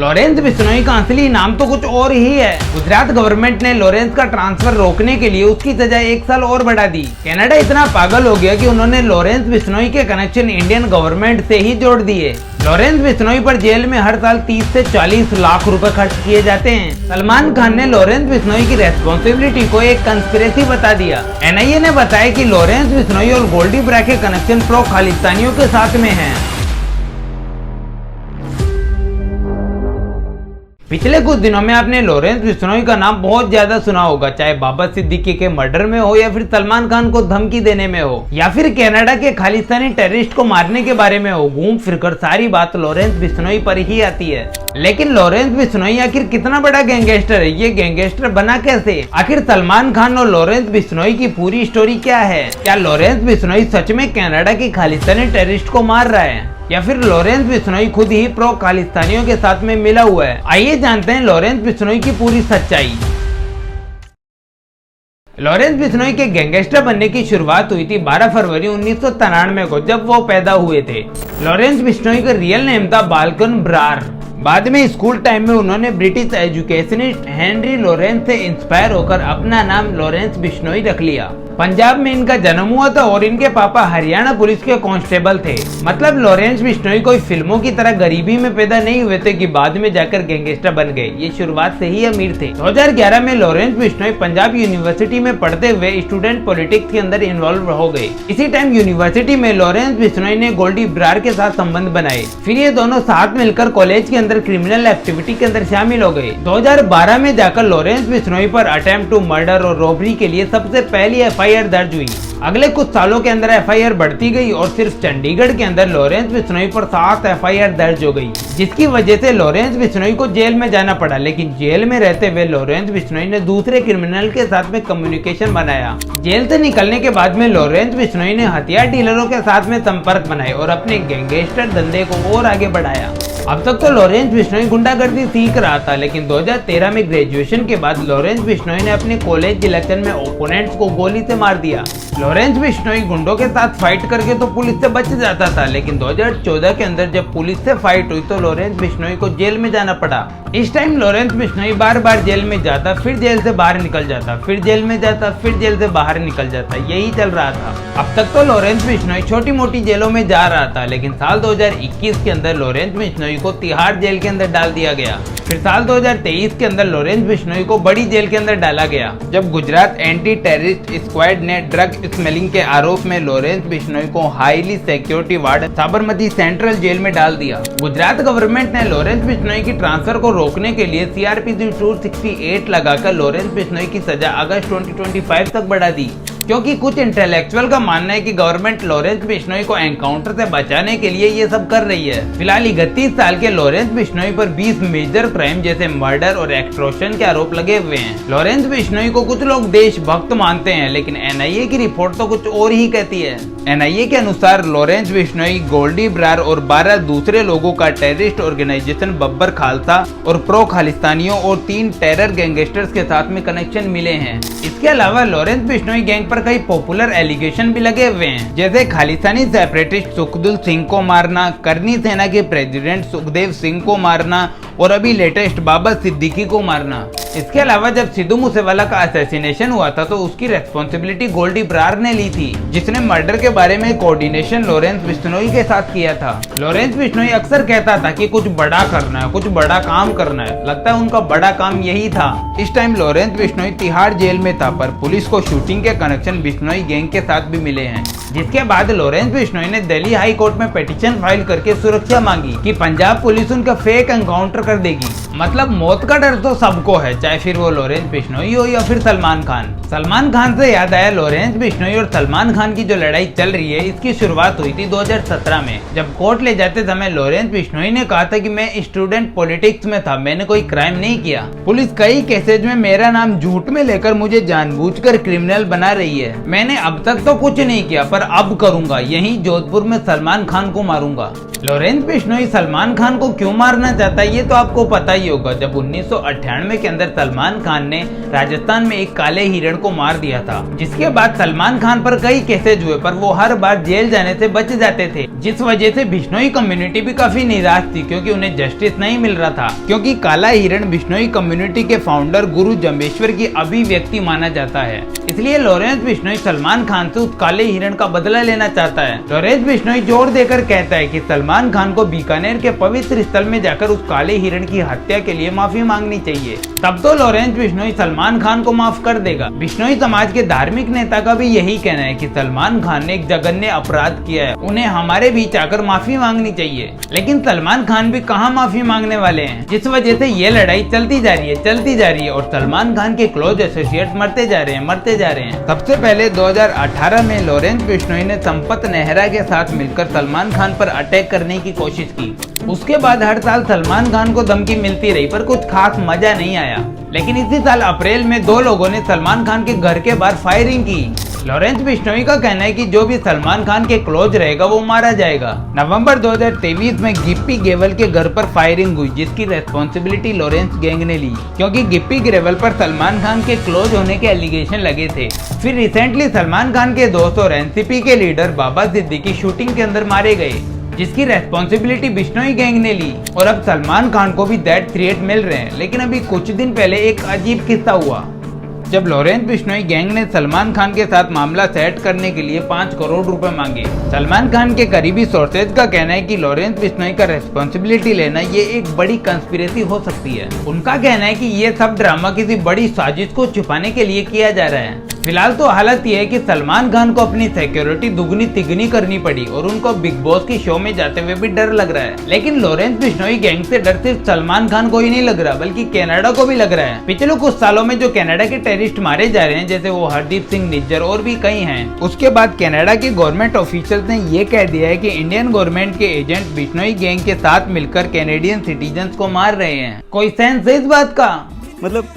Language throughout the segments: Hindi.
लॉरेंस बिश्नोई का असली नाम तो कुछ और ही है। गुजरात गवर्नमेंट ने लॉरेंस का ट्रांसफर रोकने के लिए उसकी सजा 1 साल और बढ़ा दी। कनाडा इतना पागल हो गया कि उन्होंने लॉरेंस बिश्नोई के कनेक्शन इंडियन गवर्नमेंट से ही जोड़ दिए। लॉरेंस बिश्नोई पर जेल में हर साल 30 से 40 लाख रुपए खर्च किए जाते हैं। सलमान खान ने लॉरेंस बिश्नोई की रेस्पॉन्सिबिलिटी को एक कंस्पिरेसी बता दिया। एनआईए ने बताया कि लॉरेंस बिश्नोई और गोल्डी ब्रा के कनेक्शन प्रो खालिस्तानियों के साथ में हैं। पिछले कुछ दिनों में आपने लॉरेंस बिश्नोई का नाम बहुत ज्यादा सुना होगा, चाहे बाबा सिद्दीकी के मर्डर में हो या फिर सलमान खान को धमकी देने में हो या फिर कनाडा के खालिस्तानी टेररिस्ट को मारने के बारे में हो। घूम फिरकर सारी बात लॉरेंस बिश्नोई पर ही आती है। लेकिन लॉरेंस बिश्नोई आखिर कितना बड़ा गैंगस्टर है? ये गैंगस्टर बना कैसे? आखिर सलमान खान और लॉरेंस बिश्नोई की पूरी स्टोरी क्या है? क्या लॉरेंस बिश्नोई सच में कनाडा की खालिस्तानी टेररिस्ट को मार रहा है या फिर लॉरेंस बिश्नोई खुद ही प्रो खालिस्तानियों के साथ में मिला हुआ है? आइए जानते हैं लॉरेंस बिश्नोई की पूरी सच्चाई। लॉरेंस बिश्नोई के गैंगस्टर बनने की शुरुआत हुई थी 12 फरवरी 1993 को, जब वो पैदा हुए थे। लॉरेंस बिश्नोई का रियल नेम था बाल्कन ब्रार। बाद में स्कूल टाइम में उन्होंने ब्रिटिश एजुकेशनिस्ट हेनरी लॉरेंस से इंस्पायर होकर अपना नाम लॉरेंस बिश्नोई रख लिया। पंजाब में इनका जन्म हुआ था और इनके पापा हरियाणा पुलिस के कांस्टेबल थे। मतलब लॉरेंस बिश्नोई कोई फिल्मों की तरह गरीबी में पैदा नहीं हुए थे कि बाद में जाकर गैंगस्टर बन गए। ये शुरुआत से ही अमीर थे। 2011 में लॉरेंस बिश्नोई पंजाब यूनिवर्सिटी में पढ़ते हुए स्टूडेंट पॉलिटिक्स के अंदर इन्वॉल्व हो गए। इसी टाइम यूनिवर्सिटी में लॉरेंस बिश्नोई ने गोल्डी ब्रार के साथ संबंध बनाए। फिर ये दोनों साथ मिलकर कॉलेज के अंदर क्रिमिनल एक्टिविटी के अंदर शामिल हो गए। 2012 में जाकर लॉरेंस बिश्नोई पर अटेम्प्ट टू मर्डर और रॉबरी के लिए सबसे पहली एफआईआर दर्ज हुई। अगले कुछ सालों के अंदर एफआईआर बढ़ती गई और सिर्फ चंडीगढ़ के अंदर लॉरेंस बिश्नोई पर 7 एफआईआर दर्ज हो गई, जिसकी वजह से लॉरेंस बिश्नोई को जेल में जाना पड़ा। लेकिन जेल में रहते हुए लॉरेंस बिश्नोई ने दूसरे क्रिमिनल के साथ में कम्युनिकेशन बनाया। जेल से निकलने के बाद में लॉरेंस बिश्नोई ने हथियार डीलरों के साथ में संपर्क बनाए और अपने गैंगस्टर धंधे को और आगे बढ़ाया। अब तक तो लॉरेंस बिश्नोई गुंडागर्दी सीख रहा था, लेकिन 2013 में ग्रेजुएशन के बाद लॉरेंस बिश्नोई ने अपने कॉलेज इलेक्शन में ओपोनेंट्स को गोली से मार दिया। लॉरेंस बिश्नोई गुंडों के साथ फाइट करके तो पुलिस से बच जाता था, लेकिन 2014 के अंदर जब पुलिस से फाइट हुई तो लॉरेंस बिश्नोई को जेल में जाना पड़ा। इस टाइम लॉरेंस बिश्नोई बार बार जेल में जाता, फिर जेल से बाहर निकल जाता, फिर जेल में जाता, फिर जेल से बाहर निकल जाता, यही चल रहा था। अब तक तो लॉरेंस बिश्नोई छोटी मोटी जेलों में जा रहा था, लेकिन साल 2021 के अंदर लॉरेंस बिश्नोई को तिहाड़ जेल के अंदर डाल दिया गया। फिर साल 2023 के अंदर लॉरेंस बिश्नोई को बड़ी जेल के अंदर डाला गया, जब गुजरात एंटी टेररिस्ट स्क्वाड ने ड्रग स्मगलिंग के आरोप में लॉरेंस बिश्नोई को highly security ward Sabarmati central jail में डाल दिया। गुजरात गवर्नमेंट ने लॉरेंस बिश्नोई की ट्रांसफर को रोकने के लिए सीआरपीसी 268 लगाकर लॉरेंस बिश्नोई की सजा अगस्त 2025 तक बढ़ा दी, क्योंकि कुछ इंटेलेक्चुअल का मानना है कि गवर्नमेंट लॉरेंस बिश्नोई को एनकाउंटर से बचाने के लिए ये सब कर रही है। फिलहाल 31 साल के लॉरेंस बिश्नोई पर 20 मेजर क्राइम जैसे मर्डर और एक्सटॉर्शन के आरोप लगे हुए हैं। लॉरेंस बिश्नोई को कुछ लोग देशभक्त मानते हैं, लेकिन एनआईए की रिपोर्ट तो कुछ और ही कहती है। एनआईए के अनुसार लॉरेंस बिश्नोई, गोल्डी ब्रार और 12 दूसरे लोगों का टेररिस्ट ऑर्गेनाइजेशन बब्बर खालसा और प्रो खालिस्तानियों और 3 टेरर गैंगस्टर्स के साथ में कनेक्शन मिले हैं। इसके अलावा लॉरेंस बिश्नोई गैंग पर कई पॉपुलर एलिगेशन भी लगे हुए हैं, जैसे खालिस्तानी सेपरेटिस्ट सुखदुल सिंह को मारना, करनी सेना के प्रेसिडेंट सुखदेव सिंह को मारना और अभी लेटेस्ट बाबा सिद्दीकी को मारना। इसके अलावा जब सिद्धू मूसेवाला का असैसिनेशन हुआ था तो उसकी रेस्पॉन्सिबिलिटी गोल्डी ब्रार ने ली थी, जिसने मर्डर के बारे में कोऑर्डिनेशन लॉरेंस बिश्नोई के साथ किया था। लॉरेंस बिश्नोई अक्सर कहता था कि कुछ बड़ा करना है, कुछ बड़ा काम करना है। लगता है उनका बड़ा काम यही था। इस time Lawrence Bishnoi Tihar jail में था, पर पुलिस को शूटिंग के कनेक्शन बिश्नोई गैंग के साथ भी मिले हैं। जिसके बाद लॉरेंस बिश्नोई ने दिल्ली हाई कोर्ट में पिटीशन फाइल करके सुरक्षा मांगी कि पंजाब पुलिस उनका फेक एनकाउंटर कर देगी। मतलब मौत का डर तो सबको है, चाहे फिर वो लॉरेंस बिश्नोई हो या फिर सलमान खान। सलमान खान से याद आया, लॉरेंस बिश्नोई और सलमान खान की जो लड़ाई चल रही है, इसकी शुरुआत हुई थी 2017 में, जब कोर्ट ले जाते समय लॉरेंस बिश्नोई ने कहा था कि मैं स्टूडेंट पॉलिटिक्स में था, मैंने कोई क्राइम नहीं किया। पुलिस कई केसेज में मेरा नाम झूठ में लेकर मुझे जानबूझकर क्रिमिनल बना रही है। मैंने अब तक तो कुछ नहीं किया, पर अब करूंगा, यही जोधपुर में सलमान खान को मारूंगा। लॉरेंस बिश्नोई सलमान खान को क्यों मारना चाहता है ये तो आपको पता ही होगा। जब 1998 के अंदर सलमान खान ने राजस्थान में एक काले हिरण को मार दिया था, जिसके बाद सलमान खान पर कई केसेज हुए पर वो हर बार जेल जाने से बच जाते थे, जिस वजह से बिश्नोई कम्युनिटी भी काफी निराश थी क्योंकि उन्हें जस्टिस नहीं मिल रहा था। क्योंकि काला हिरण बिश्नोई कम्युनिटी के फाउंडर गुरु जम्बेश्वर की अभिव्यक्ति माना जाता है, इसलिए लॉरेंस बिश्नोई सलमान खान से उस काले हिरण का बदला लेना चाहता है। लॉरेंस बिश्नोई जोर देकर कहता है कि सलमान खान को बीकानेर के पवित्र स्थल में जाकर उस काले हिरण की हत्या के लिए माफी मांगनी चाहिए, तब तो लॉरेंस बिश्नोई सलमान खान को माफ कर देगा। बिश्नोई समाज के धार्मिक नेता का भी यही कहना है कि सलमान खान ने एक जघन्य अपराध किया है, उन्हें हमारे बीच आकर माफी मांगनी चाहिए। लेकिन सलमान खान भी कहां माफी मांगने वाले हैं, जिस वजह से ये लड़ाई चलती जा रही है और सलमान खान के क्लोज एसोसिएट मरते जा रहे हैं। सबसे पहले 2018 में लॉरेंस बिश्नोई ने संपत नेहरा के साथ मिलकर सलमान खान पर अटैक करने की कोशिश की। उसके बाद हर साल सलमान खान को धमकी मिलती रही पर कुछ खास मजा नहीं आया। लेकिन इसी साल अप्रैल में 2 लोगों ने सलमान खान के घर के बाहर फायरिंग की। लॉरेंस बिश्नोई का कहना है कि जो भी सलमान खान के क्लोज रहेगा वो मारा जाएगा। नवंबर 2023 में गिप्पी ग्रेवल के घर पर फायरिंग हुई, जिसकी रेस्पॉन्सिबिलिटी लॉरेंस गैंग ने ली क्योंकि गिप्पी ग्रेवल पर सलमान खान के क्लोज होने के एलिगेशन लगे थे। फिर रिसेंटली सलमान खान के दोस्त और एनसीपी के लीडर बाबा सिद्दीकी शूटिंग के अंदर मारे गए, जिसकी रेस्पॉन्सिबिलिटी बिश्नोई गैंग ने ली और अब सलमान खान को भी दैट थ्रेट मिल रहे हैं। लेकिन अभी कुछ दिन पहले एक अजीब किस्सा हुआ जब लॉरेंस बिश्नोई गैंग ने सलमान खान के साथ मामला सेट करने के लिए 5 करोड़ रुपए मांगे। सलमान खान के करीबी सोर्सेज का कहना है कि लॉरेंस बिश्नोई का रेस्पॉन्सिबिलिटी लेना ये एक बड़ी कंस्पिरेसी हो सकती है। उनका कहना है कि ये सब ड्रामा किसी बड़ी साजिश को छुपाने के लिए किया जा रहा है। फिलहाल तो हालत ये है कि सलमान खान को अपनी सिक्योरिटी दुगनी तिगनी करनी पड़ी और उनको बिग बॉस की शो में जाते हुए भी डर लग रहा है। लेकिन लॉरेंस बिश्नोई गैंग से डर सिर्फ सलमान खान को ही नहीं लग रहा बल्कि कनाडा को भी लग रहा है। पिछले कुछ सालों में जो कनाडा के टेररिस्ट मारे जा रहे हैं, जैसे वो हरदीप सिंह निज्जर और भी कई हैं, उसके बाद कनाडा के गवर्नमेंट ऑफिशियल्स ने ये कह दिया है कि इंडियन गवर्नमेंट के एजेंट बिश्नोई गैंग के साथ मिलकर कैनेडियन सिटीजन्स को मार रहे हैं। कोई सेंस है इस बात का? मतलब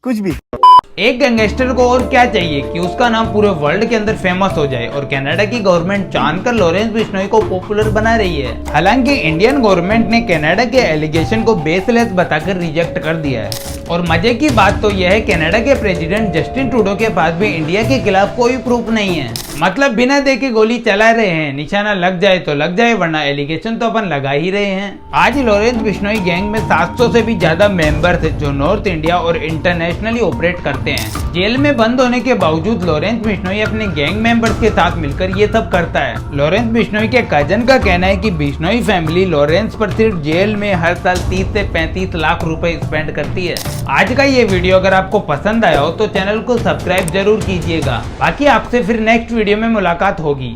कुछ भी। एक गैंगस्टर को और क्या चाहिए कि उसका नाम पूरे वर्ल्ड के अंदर फेमस हो जाए और कनाडा की गवर्नमेंट जानकर लॉरेंस बिश्नोई को पॉपुलर बना रही है। हालांकि इंडियन गवर्नमेंट ने कनाडा के एलिगेशन को बेसलेस बताकर रिजेक्ट कर दिया है। और मजे की बात तो यह है कनाडा के प्रेसिडेंट जस्टिन ट्रूडो के पास भी इंडिया के खिलाफ कोई प्रूफ नहीं है। मतलब बिना देखे गोली चला रहे हैं, निशाना लग जाए तो लग जाए वरना एलिगेशन तो अपन लगा ही रहे हैं। आज लॉरेंस बिश्नोई गैंग में 700 से भी ज्यादा मेंबर्स हैं जो नॉर्थ इंडिया और इंटरनेशनली ऑपरेट करते हैं। जेल में बंद होने के बावजूद लॉरेंस बिश्नोई अपने गैंग मेंबर्स के साथ मिलकर ये सब करता है। लॉरेंस बिश्नोई के कजन का कहना है कि बिश्नोई फैमिली लॉरेंस पर सिर्फ जेल में हर साल 30 से 35 लाख रुपए स्पेंड करती है। आज का ये वीडियो अगर आपको पसंद आया हो तो चैनल को सब्सक्राइब जरूर कीजिएगा। बाकी आपसे फिर नेक्स्ट वीडियो में मुलाकात होगी।